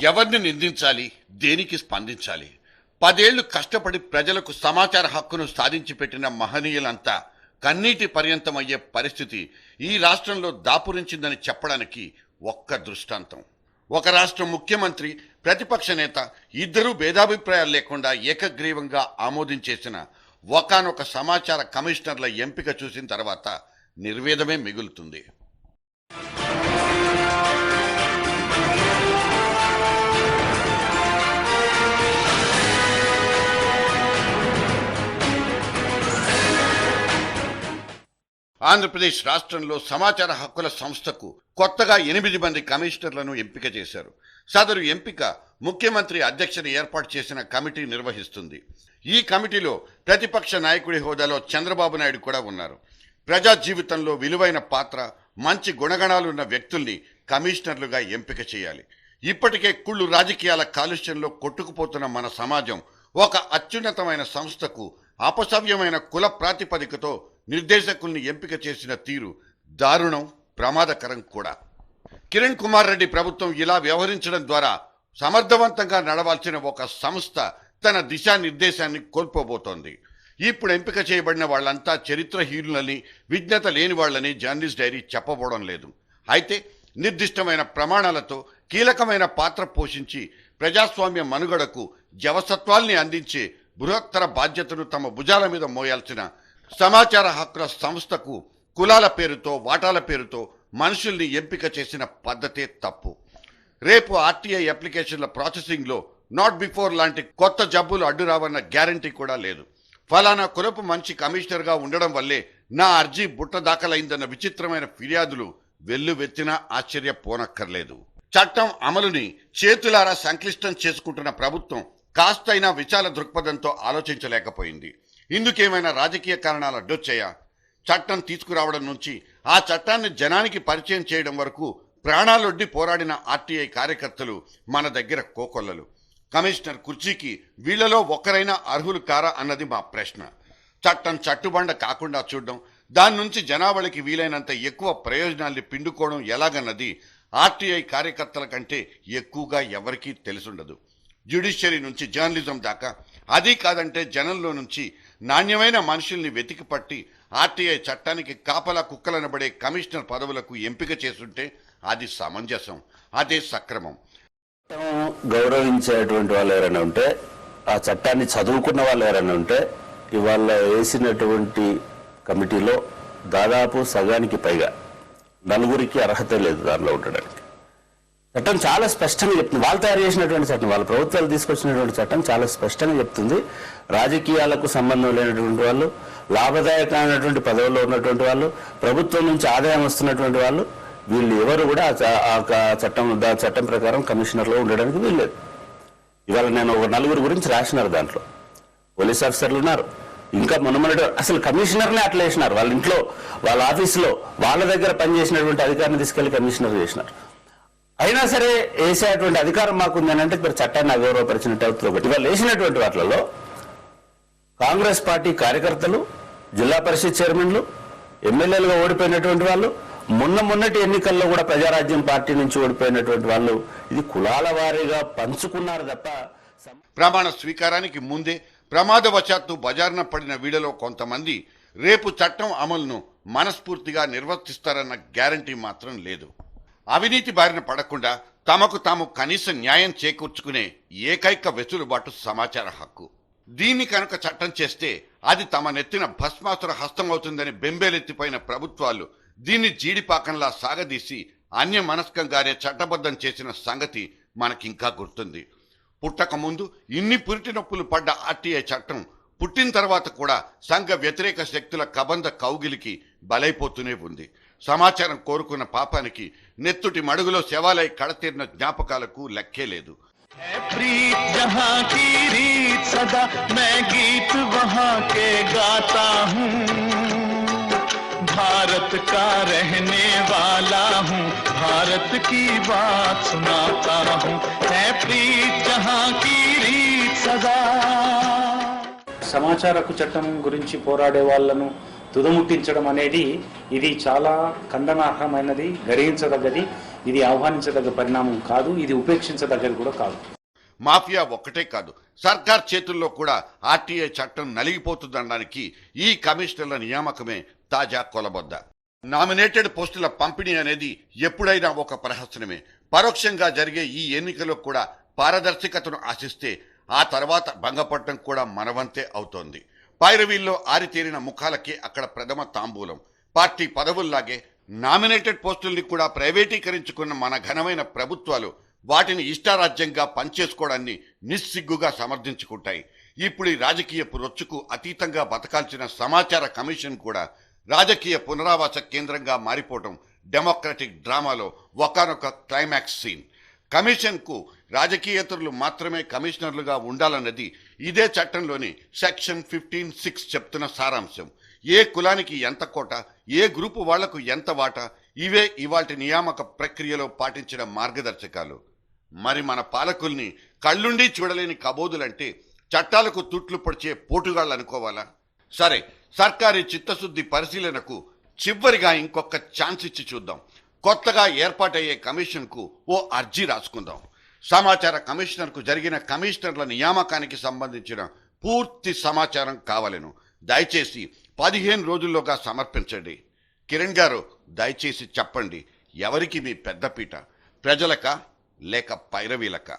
ఎవరిని నిందించాలి, దేనికి స్పందించాలి? 10 ఏళ్లు కష్టపడి ప్రజలకు సమాచార హక్కును సాధించి పెట్టిన మహనీయులంతా కన్నీటి పర్యంతమయ్యే పరిస్థితి ఈ రాష్ట్రంలో దాపురించిందని చెప్పడానికి ఒక్క దృష్టాంతం. ఒక రాష్ట్ర ముఖ్యమంత్రి, ప్రతిపక్ష నేత ఇద్దరూ భేదాభిప్రాయాలు లేకుండా ఏకగ్రీవంగా ఆమోదించేసిన ఒకానొక సమాచార కమిషనర్ల ఎంపిక చూసిన తర్వాత నిర్వేదమే మిగులుతుంది. ఆంధ్రప్రదేశ్ రాష్ట్రంలో సమాచార హక్కుల సంస్థకు కొత్తగా 8 మంది కమిషనర్లను ఎంపిక చేశారు. సదరు ఎంపిక ముఖ్యమంత్రి అధ్యక్షతన ఏర్పాటు చేసిన కమిటీ నిర్వహిస్తుంది. ఈ కమిటీలో ప్రతిపక్ష నాయకుడి హోదాలో చంద్రబాబు నాయుడు కూడా ఉన్నారు. ప్రజా జీవితంలో విలువైన పాత్ర, మంచి గుణగణాలున్న వ్యక్తుల్ని కమిషనర్లుగా ఎంపిక చేయాలి. ఇప్పటికే కుళ్ళు రాజకీయాల కాలుష్యంలో కొట్టుకుపోతున్న మన సమాజం ఒక అత్యున్నతమైన సంస్థకు అపసవ్యమైన కుల ప్రాతిపదికతో నిర్దేశకుల్ని ఎంపిక చేసిన తీరు దారుణం, ప్రమాదకరం కూడా. కిరణ్ కుమార్ రెడ్డి ప్రభుత్వం ఇలా వ్యవహరించడం ద్వారా సమర్థవంతంగా నడవాల్సిన ఒక సంస్థ తన దిశానిర్దేశాన్ని కోల్పోబోతోంది. ఇప్పుడు ఎంపిక చేయబడిన వాళ్ళంతా చరిత్రహీనులని, విజ్ఞత లేని వాళ్ళని జర్నలిస్ట్ డైరీ చెప్పబోవడం లేదు. అయితే నిర్దిష్టమైన ప్రమాణాలతో కీలకమైన పాత్ర పోషించి ప్రజాస్వామ్య మనుగడకు జవసత్వాల్ని అందించే బృహత్తర బాధ్యతను తమ భుజాల మీద మోయాల్సిన సమాచార హక్కుల సంస్థకు కులాల పేరుతో, వాటాల పేరుతో మనుషుల్ని ఎంపిక చేసిన పద్ధతే తప్పు. రేపు ఆర్టీఐ అప్లికేషన్ల ప్రాసెసింగ్లో నాట్ బిఫోర్ లాంటి కొత్త జబ్బులు అడ్డురావన్న గ్యారంటీ కూడా లేదు. ఫలానా కులపు మంచి కమిషనర్గా ఉండడం వల్లే నా అర్జీ బుట్ట దాఖలైందన్న విచిత్రమైన ఫిర్యాదులు వెల్లువెత్తినా ఆశ్చర్యపోనక్కర్లేదు. చట్టం అమలుని చేతులారా సంక్లిష్టం చేసుకుంటున్న ప్రభుత్వం కాస్తైనా విశాల దృక్పథంతో ఆలోచించలేకపోయింది. ఇందుకేమైనా రాజకీయ కారణాలు అడ్డొచ్చాయా? చట్టం తీసుకురావడం నుంచి ఆ చట్టాన్ని జనానికి పరిచయం చేయడం వరకు ప్రాణాలొడ్డి పోరాడిన ఆర్టీఐ కార్యకర్తలు మన దగ్గర కోకొల్లలు. కమిషనర్ కుర్చీకి వీళ్లలో ఒక్కరైనా అర్హులు కారా అన్నది మా ప్రశ్న. చట్టం చట్టుబండ కాకుండా చూడడం, దాని నుంచి జనావళికి వీలైనంత ఎక్కువ ప్రయోజనాల్ని పిండుకోవడం ఎలాగన్నది ఆర్టీఐ కార్యకర్తల కంటే ఎక్కువగా ఎవరికీ తెలుసుండదు. జ్యుడిషియరీ నుంచి జర్నలిజం దాకా, అది కాదంటే జనంలో నుంచి నాణ్యమైన మనుషుల్ని వెతికి పట్టి ఆర్టీఐ చట్టానికి కాపలా కుక్కలనబడే కమిషనర్ పదవులకు ఎంపిక చేస్తుంటే అది సమంజసం, అదే సక్రమం. గౌరవించేటువంటి వాళ్ళు ఎవరైనా ఉంటే, ఆ చట్టాన్ని చదువుకున్న వాళ్ళు ఎవరైనా ఉంటే, ఇవాళ వేసినటువంటి కమిటీలో దాదాపు సగానికి పైగా నలుగురికి అర్హత లేదు దానిలో ఉండడానికి. చట్టం చాలా స్పష్టంగా చెప్తుంది. వాళ్ళు తయారు చేసినటువంటి చట్టం, వాళ్ళ ప్రభుత్వాలు తీసుకొచ్చినటువంటి చట్టం చాలా స్పష్టంగా చెప్తుంది. రాజకీయాలకు సంబంధం లేనటువంటి వాళ్ళు, లాభదాయకమైనటువంటి పదవుల్లో ఉన్నటువంటి వాళ్ళు, ప్రభుత్వం నుంచి ఆదాయం వస్తున్నటువంటి వాళ్ళు, వీళ్ళు ఎవరు కూడా చట్టం ప్రకారం కమిషనర్లో ఉండడానికి వీల్లేదు. ఇవాళ నేను ఒక నలుగురు గురించి రాసినారు. దాంట్లో పోలీస్ ఆఫీసర్లు ఉన్నారు. ఇంకా మొన్న అసలు కమిషనర్నే అట్లా వేసినారు. వాళ్ళ ఇంట్లో, వాళ్ళ ఆఫీసులో వాళ్ళ దగ్గర పనిచేసినటువంటి అధికారిని తీసుకెళ్లి కమిషనర్ చేసినారు. అయినా సరే వేసేటువంటి అధికారం మాకుంది అని అంటే చట్టాన్ని అగౌరవపరిచినట్టు అవుతుంది. ఒకటి, వాళ్ళు వేసినటువంటి వాటిలో కాంగ్రెస్ పార్టీ కార్యకర్తలు, జిల్లా పరిషత్ చైర్మన్లు, ఎమ్మెల్యేలుగా ఓడిపోయినటువంటి వాళ్ళు, మొన్నటి ఎన్నికల్లో కూడా ప్రజారాజ్యం పార్టీ నుంచి ఓడిపోయినటువంటి వాళ్ళు, ఇది కులాల వారీగా పంచుకున్నారు తప్ప. ప్రమాణ స్వీకారానికి ముందే ప్రమాదవశాత్తు బజారున పడిన వీడలో కొంతమంది రేపు చట్టం అమలును మనస్ఫూర్తిగా నిర్వర్తిస్తారన్న గ్యారంటీ మాత్రం లేదు. అవినీతి బారిన పడకుండా తమకు తాము కనీస న్యాయం చేకూర్చుకునే ఏకైక వెసులుబాటు సమాచార హక్కు. దీన్ని కనుక చట్టం చేస్తే అది తమ నెత్తిన భస్మాసుర హస్తమవుతుందని బెంబేలెత్తిపోయిన ప్రభుత్వాలు దీన్ని జీడిపాకంలా సాగదీసి అన్యమనస్కంగానే చట్టబద్ధం చేసిన సంగతి మనకింకా గుర్తుంది. పుట్టక ముందు ఇన్ని పురిటి నొప్పులు పడ్డ ఆర్టీఐ చట్టం పుట్టిన తర్వాత కూడా సంఘ వ్యతిరేక శక్తుల కబంధ కౌగిలికి బలైపోతూనే ఉంది. సమాచారం కోరుకున్న పాపానికి నెత్తుటి మడుగులో శవాలై కడతీరిన జ్ఞాపకాలకు లెక్కే లేదు. भारत का रहने वाला हूँ, भारत की बात सुनाता हूँ, है प्रीत जहाँ की रीत सदा. సమాచార హక్కు చట్టం గురించి పోరాడే వాళ్లను తుదముట్టించడం అనేది ఇది చాలా ఖండనార్హమైనది, గర్హించదగ్గది. ఇది ఆహ్వానించదగ్గ పరిణామం కాదు, ఇది ఉపేక్షించదగ్గది కూడా కాదు. మాఫియా ఒక్కటే కాదు, సర్కార్ చేతుల్లో కూడా ఆర్టీఐ చట్టం నలిగిపోతుందనడానికి ఈ కమిషనర్ల నియామకమే తాజా కొలబొద్ద. నామినేటెడ్ పోస్టుల పంపిణీ అనేది ఎప్పుడైనా ఒక ప్రహసనమే. పరోక్షంగా జరిగే ఈ ఎన్నికలో కూడా పారదర్శకతను ఆశిస్తే ఆ తర్వాత భంగపడటం కూడా మనవంతే అవుతోంది. పైరవీల్లో ఆరితేరిన ముఖాలకే అక్కడ ప్రథమ తాంబూలం. పార్టీ పదవుల్లాగే నామినేటెడ్ పోస్టుల్ని కూడా ప్రైవేటీకరించుకున్న మన ఘనమైన ప్రభుత్వాలు వాటిని ఇష్టారాజ్యంగా పనిచేసుకోవడాన్ని నిస్సిగ్గుగా సమర్థించుకుంటాయి. ఇప్పుడు ఈ రాజకీయపు రొచ్చుకు అతీతంగా బతకాల్సిన సమాచార కమిషన్ కూడా రాజకీయ పునరావాస కేంద్రంగా మారిపోవడం డెమోక్రటిక్ డ్రామాలో ఒకానొక క్లైమాక్స్ సీన్. కమిషన్కు రాజకీయేతరులు మాత్రమే కమిషనర్లుగా ఉండాలన్నది ఇదే చట్టంలోని సెక్షన్ 15(6) చెప్తున్న సారాంశం. ఏ కులానికి ఎంత కోట, ఏ గ్రూపు వాళ్లకు ఎంత వాటా, ఇవే ఇవాల్టి నియామక ప్రక్రియలో పాటించిన మార్గదర్శకాలు. మరి మన పాలకుల్ని కళ్ళుండి చూడలేని కబోదులంటే చట్టాలకు తుట్లు పొడిచే పోటుగాళ్ళు అనుకోవాలా? సరే, సర్కారీ చిత్తశుద్ధి పరిశీలనకు చివరిగా ఇంకొక ఛాన్స్ ఇచ్చి చూద్దాం. కొత్తగా ఏర్పాటయ్యే కమిషన్కు ఓ అర్జీ రాసుకుందాం. సమాచార కమిషనర్కు జరిగిన కమిషనర్ల నియామకానికి సంబంధించిన పూర్తి సమాచారం కావాలను. దయచేసి 15 రోజుల్లోగా సమర్పించండి. కిరణ్ గారు, దయచేసి చెప్పండి, ఎవరికి మీ పెద్దపీట, ప్రజలకా లేక పైరవీలకా?